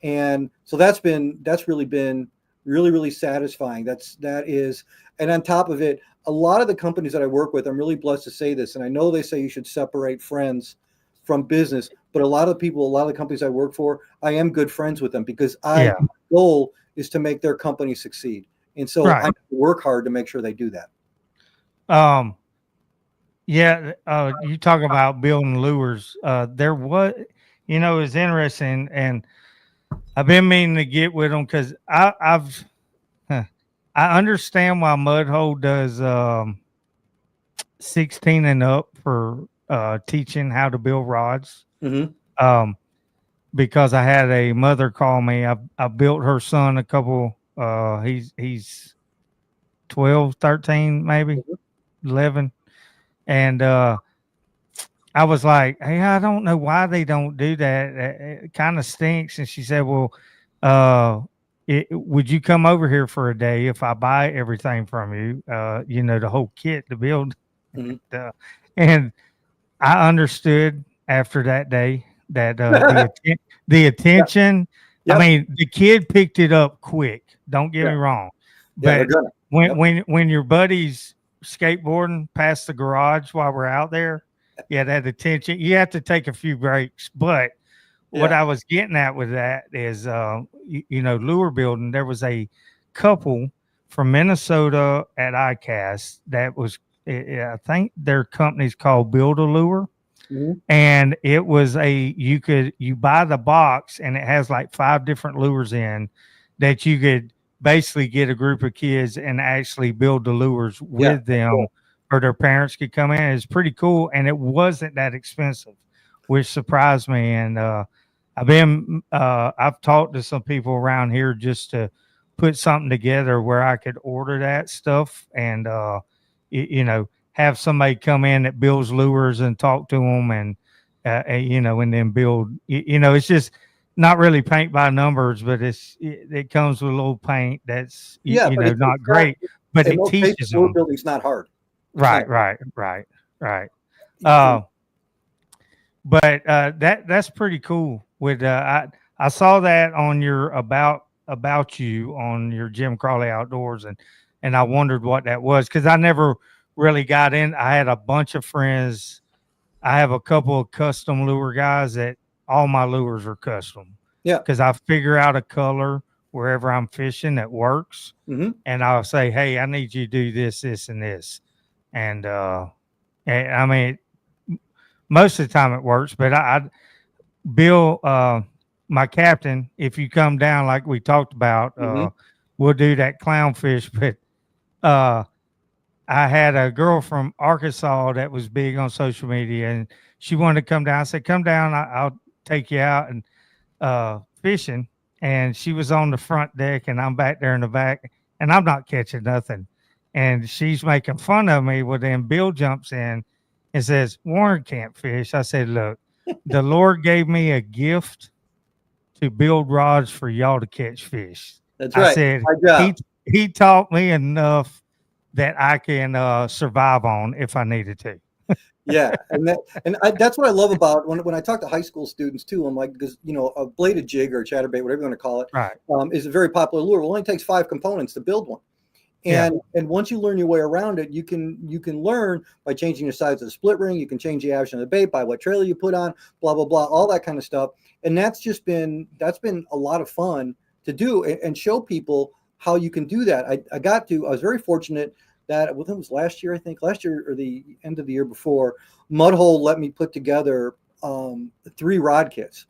And so that's really been really satisfying. And on top of it, a lot of the companies that I work with, I'm really blessed to say this, and I know they say you should separate friends from business, but a lot of the companies I work for, I am good friends with them because my goal is to make their company succeed. And so I work hard to make sure they do that. You talk about building lures. There was, it's interesting, and I've been meaning to get with them because I understand why Mudhole does 16 and up for teaching how to build rods. Mm-hmm. Because I had a mother call me. I built her son a couple. He's 12, 13, maybe 11, and I was like, "Hey, I don't know why they don't do that. It kind of stinks." And she said, "Well, would you come over here for a day if I buy everything from you? The whole kit to build." Mm-hmm. And I understood after that day that the attention. Yep. I mean, the kid picked it up quick. Don't get me wrong, but when your buddy's skateboarding past the garage while we're out there, that attention, you have to take a few breaks. But what I was getting at with that is, lure building. There was a couple from Minnesota at ICAST that was, I think their company's called Build a Lure. Mm-hmm. And it was you buy the box and it has like 5 different lures in that you could basically get a group of kids and actually build the lures with them, cool. Or their parents could come in. It's pretty cool. And it wasn't that expensive, which surprised me. And I've talked to some people around here just to put something together where I could order that stuff and, have somebody come in that builds lures and talk to them and then build, it's just not really paint by numbers, but it comes with a little paint that's, not great, but it teaches them. Lure building's not hard. Right. But that's pretty cool. With I saw that on your about you on your Jim Crowley Outdoors, and I wondered what that was because I never really got in. I had a bunch of friends. I have a couple of custom lure guys that all my lures are custom. Yeah, because I figure out a color wherever I'm fishing that works, and I'll say, "Hey, I need you to do this, this, and this," and I mean. Most of the time it works, but Bill, my captain, if you come down like we talked about, we'll do that clownfish. But I had a girl from Arkansas that was big on social media, and she wanted to come down. I said, "Come down, I'll take you out and fishing." And she was on the front deck, and I'm back there in the back, and I'm not catching nothing. And she's making fun of me. Well, then Bill jumps in and says, "Warren can't fish." I said, "Look, the Lord gave me a gift to build rods for y'all to catch fish." That's right. I said, he taught me enough that I can survive on if I needed to. Yeah, that's what I love about when I talk to high school students too. I'm like, because a bladed jig or a chatterbait, whatever you want to call it, right, is a very popular lure. Well, it only takes 5 components to build one. Yeah. And once you learn your way around it, you can learn by changing the size of the split ring. You can change the action of the bait by what trailer you put on, blah blah blah, all that kind of stuff. And that's been a lot of fun to do and show people how you can do that. I was very fortunate that it was last year, I think last year or the end of the year before, Mudhole let me put together 3 rod kits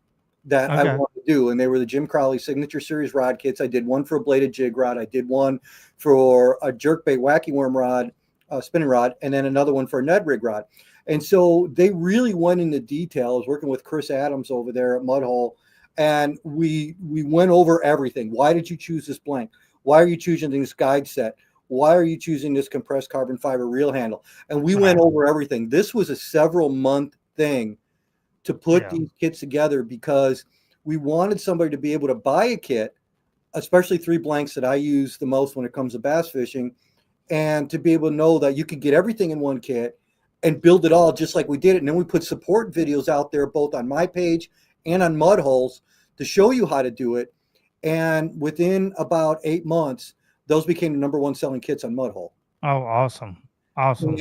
that I Okay. wanted to do, and they were the Jim Crowley Signature Series rod kits. I did one for a bladed jig rod, I did one for a jerkbait wacky worm rod, spinning rod, and then another one for a Ned rig rod. And so they really went into detail. I was working with Chris Adams over there at Mudhole, and we went over everything. Why did you choose this blank? Why are you choosing this guide set? Why are you choosing this compressed carbon fiber reel handle? And we went over everything. This was a several month thing to put these kits together because we wanted somebody to be able to buy a kit, especially 3 blanks that I use the most when it comes to bass fishing, and to be able to know that you could get everything in one kit and build it all just like we did it. And then we put support videos out there both on my page and on Mudhole's to show you how to do it. And within about 8 months, those became the #1 selling kits on Mudhole. Oh, awesome. Awesome.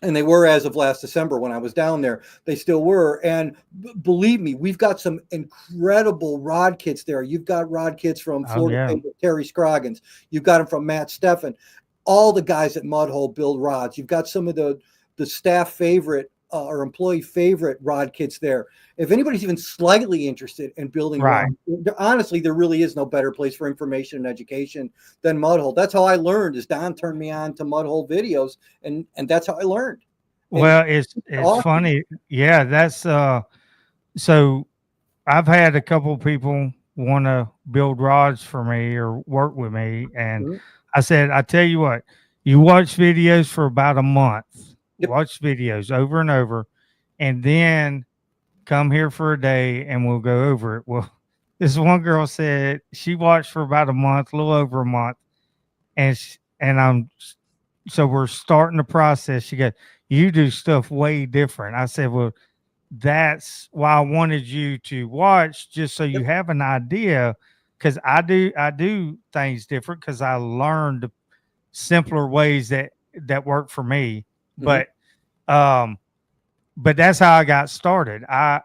And they were as of last December when I was down there. They still were. And believe me, we've got some incredible rod kits there. You've got rod kits from Florida, Terry Scroggins. You've got them from Matt Steffen. All the guys at Mudhole build rods. You've got some of the staff favorite or employee favorite rod kits there. If anybody's even slightly interested in building rods, honestly, there really is no better place for information and education than Mudhole. That's how I learned. Is Don turned me on to Mudhole videos, and that's how I learned. Well, it's awesome. Funny. Yeah, that's so I've had a couple people want to build rods for me or work with me, and I said, I tell you what, you watch videos for about a month. Watch videos over and over, and then come here for a day and we'll go over it. Well, this one girl said she watched for about a month, a little over a month, and so we're starting the process. She goes, "You do stuff way different." I said, "Well, that's why I wanted you to watch, just so you have an idea, because I do things different because I learned simpler ways that work for me, but." But that's how I got started. I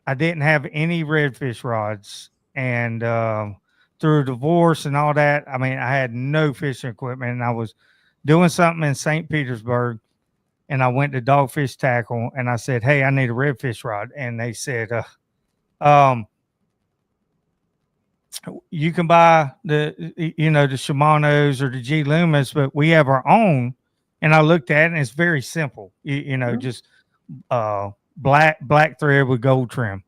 didn't have any redfish rods, and through a divorce and all that, I mean, I had no fishing equipment, and I was doing something in St. Petersburg, and I went to Dogfish Tackle, and I said, "Hey, I need a redfish rod," and they said, "You can buy the Shimano's or the G Lumas, but we have our own." And I looked at it, and it's very simple. Just black thread with gold trim.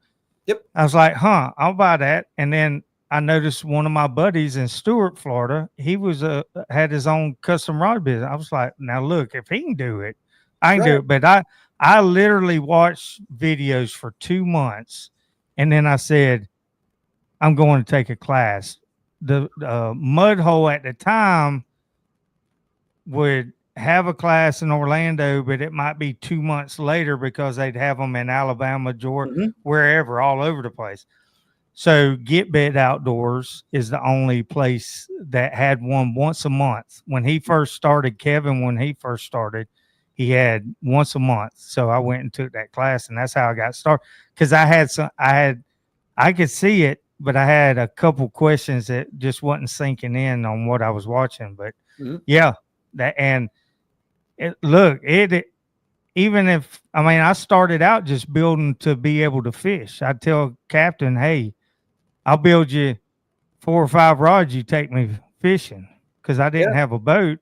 Yep. I was like, "Huh, I'll buy that." And then I noticed one of my buddies in Stewart, Florida. He was had his own custom rod business. I was like, "Now look, if he can do it, I can do it." But I literally watched videos for 2 months, and then I said, "I'm going to take a class." The Mudhole at the time would have a class in Orlando, but it might be 2 months later because they'd have them in Alabama, Georgia, wherever, all over the place. So Get Bit Outdoors is the only place that had one once a month. When he first started, when he first started, he had once a month. So I went and took that class, and that's how I got started. Because I could see it, but I had a couple questions that just wasn't sinking in on what I was watching. But yeah, even if, I mean, I started out just building to be able to fish. I'd tell Captain, "Hey, I'll build you 4 or 5 rods. You take me fishing," because I didn't have a boat,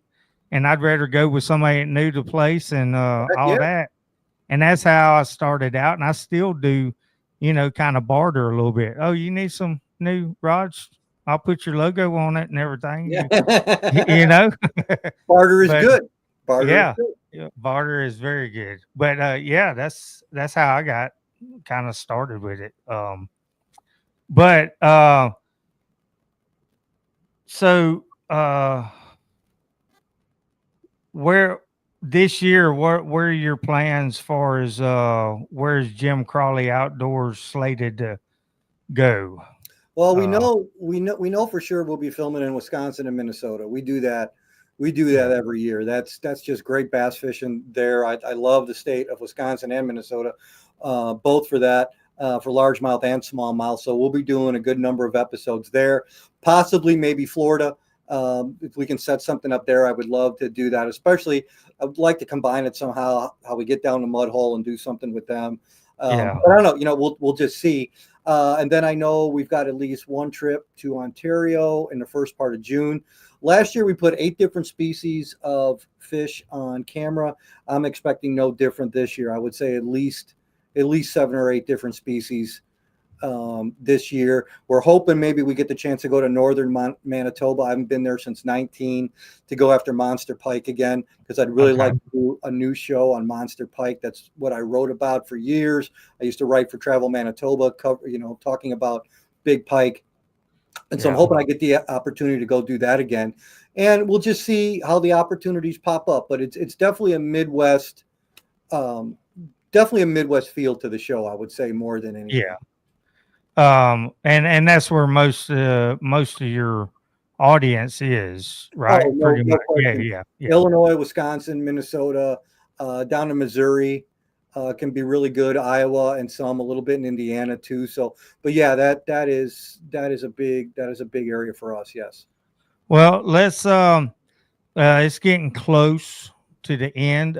and I'd rather go with somebody that knew the place and all that. And that's how I started out, and I still do, kind of barter a little bit. "Oh, you need some new rods? I'll put your logo on it and everything." Yeah. Barter is good. Barter is good. Barter is very good. But that's how I got kind of started with it. Where this year, where are your plans as far as where's Jim Crowley Outdoors slated to go? Well, we know for sure we'll be filming in Wisconsin and Minnesota. We do that. We do that every year. That's just great bass fishing there. I love the state of Wisconsin and Minnesota, both for that, for largemouth and smallmouth. So we'll be doing a good number of episodes there, possibly maybe Florida. If we can set something up there, I would love to do that. Especially, I would like to combine it somehow. How we get down to Mud Hole and do something with them. But I don't know. We'll just see. And then I know we've got at least one trip to Ontario in the first part of June. Last year, we put 8 different species of fish on camera. I'm expecting no different this year. I would say at least 7 or 8 different species this year. We're hoping maybe we get the chance to go to northern Manitoba. I haven't been there since 19 to go after monster pike again, because I'd really like to do a new show on monster pike. That's what I wrote about for years. I used to write for Travel Manitoba, talking about big pike. And so I'm hoping I get the opportunity to go do that again. And we'll just see how the opportunities pop up. But it's definitely a Midwest, feel to the show, I would say, more than anything. Yeah. And that's where most of your audience is, right? Pretty much. Yeah. Illinois, Wisconsin, Minnesota, down to Missouri. Can be really good, Iowa, and some a little bit in Indiana too. So, but yeah, that is a big area for us. Yes. Well, let's it's getting close to the end.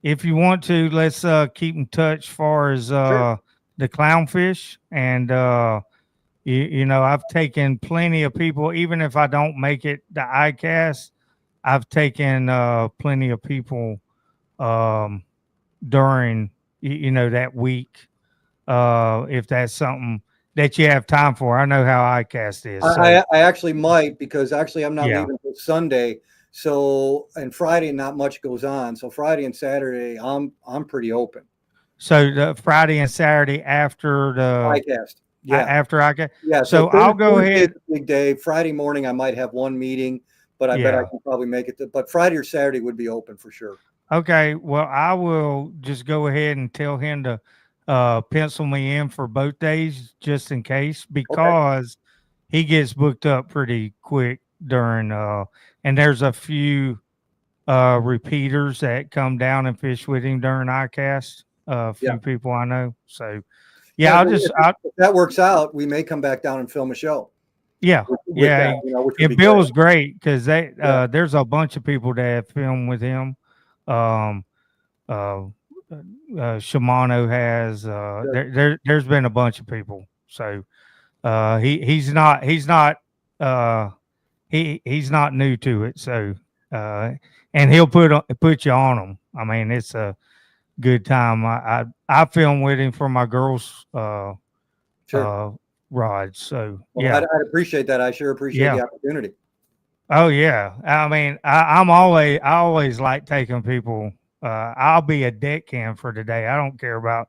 If you want to, let's keep in touch far as Sure. the clownfish, and I've taken plenty of people, even if I don't make it the ICAST. I've taken plenty of people during that week, if that's something that you have time for. I know how ICAST is. So. I actually might, because actually I'm not Yeah. leaving until Sunday. So, and Friday not much goes on. So Friday and Saturday I'm pretty open. So the Friday and Saturday after the ICAST. Yeah. After ICAST. Yeah. So I'll go ahead. Big day. Friday morning I might have one meeting, but I bet I can probably make it. But Friday or Saturday would be open for sure. Okay, well, I will just go ahead and tell him to pencil me in for both days, just in case, because he gets booked up pretty quick during and there's a few repeaters that come down and fish with him during ICAST. A few people I know. So if that works out, we may come back down and film a show. Yeah. It Bill's great, because there's a bunch of people that have filmed with him. Shimano has there's been a bunch of people. So he's not new to it. So and he'll put you on him. I mean, it's a good time. I film with him for my girls rods. So I'd appreciate that. I sure appreciate the opportunity. Oh yeah. I mean, I always like taking people. I'll be a deck cam for today. I don't care about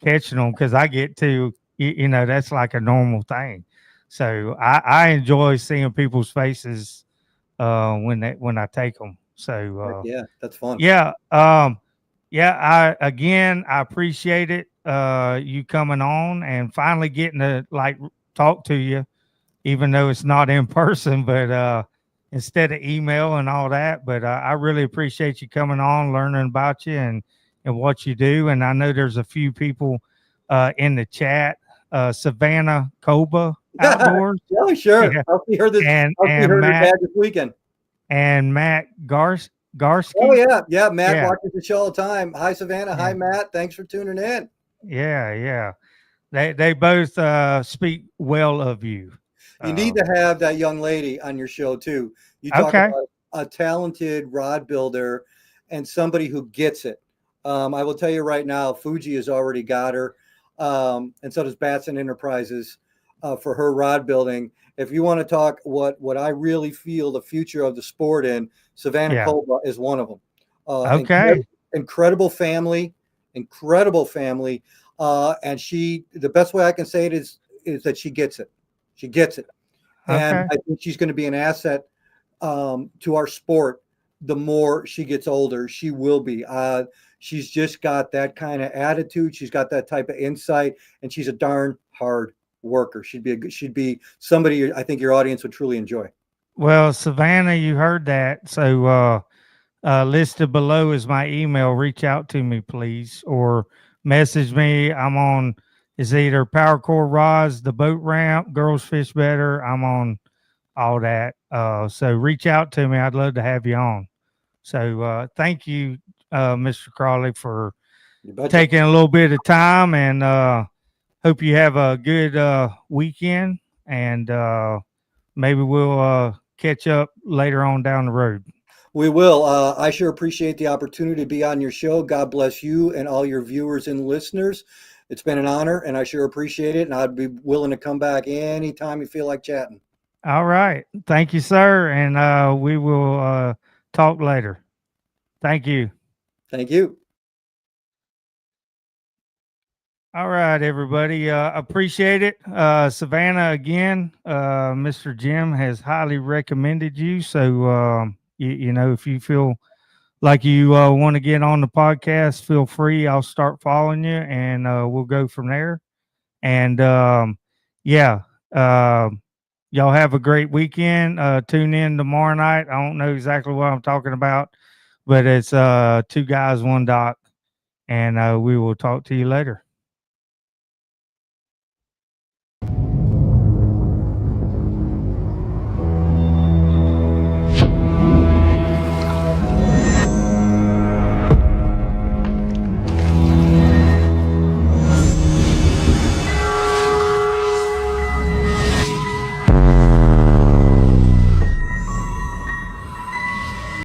catching them, because I get to, that's like a normal thing. So I enjoy seeing people's faces when I take them. So that's fun. Yeah. I appreciate it. You coming on and finally getting to talk to you, even though it's not in person, but instead of email and all that. But I really appreciate you coming on, learning about you and what you do. And I know there's a few people in the chat. Savannah Koba Outdoors. Yeah, sure. Yeah. I'll see her Matt, this weekend. And Matt Garsky. Oh yeah. Matt watches the show all the time. Hi Savannah. Hi Matt. Thanks for tuning in. Yeah. They both speak well of you. You need to have that young lady on your show too. You talk about a talented rod builder and somebody who gets it. I will tell you right now, Fuji has already got her, and so does Batson Enterprises for her rod building. If you want to talk what I really feel the future of the sport in, Savannah Koba is one of them. Incredible family, and the best way I can say it is that she gets it. She gets it. And I think she's going to be an asset to our sport. The more she gets older, she will be. She's just got that kind of attitude. She's got that type of insight, and she's a darn hard worker. She'd be somebody I think your audience would truly enjoy. Well, Savannah, you heard that. So listed below is my email. Reach out to me, please, or message me. I'm on. It's either Powercore Rods, the boat ramp, Girls Fish Better. I'm on all that. So reach out to me. I'd love to have you on. So thank you, Mr. Crowley, for taking a little bit of time, and hope you have a good weekend, and maybe we'll catch up later on down the road. We will. I sure appreciate the opportunity to be on your show. God bless you and all your viewers and listeners. It's been an honor, and I sure appreciate it. And I'd be willing to come back anytime you feel like chatting. All right. Thank you, sir. And we will talk later. Thank you. Thank you. All right, everybody. Appreciate it. Savannah, again, Mr. Jim has highly recommended you. So, you know, if you feel like you want to get on the podcast, feel free. I'll start following you, and we'll go from there. And yeah, y'all have a great weekend. Tune in tomorrow night. I don't know exactly what I'm talking about, but it's Two Guys, One Dock. And we will talk to you later.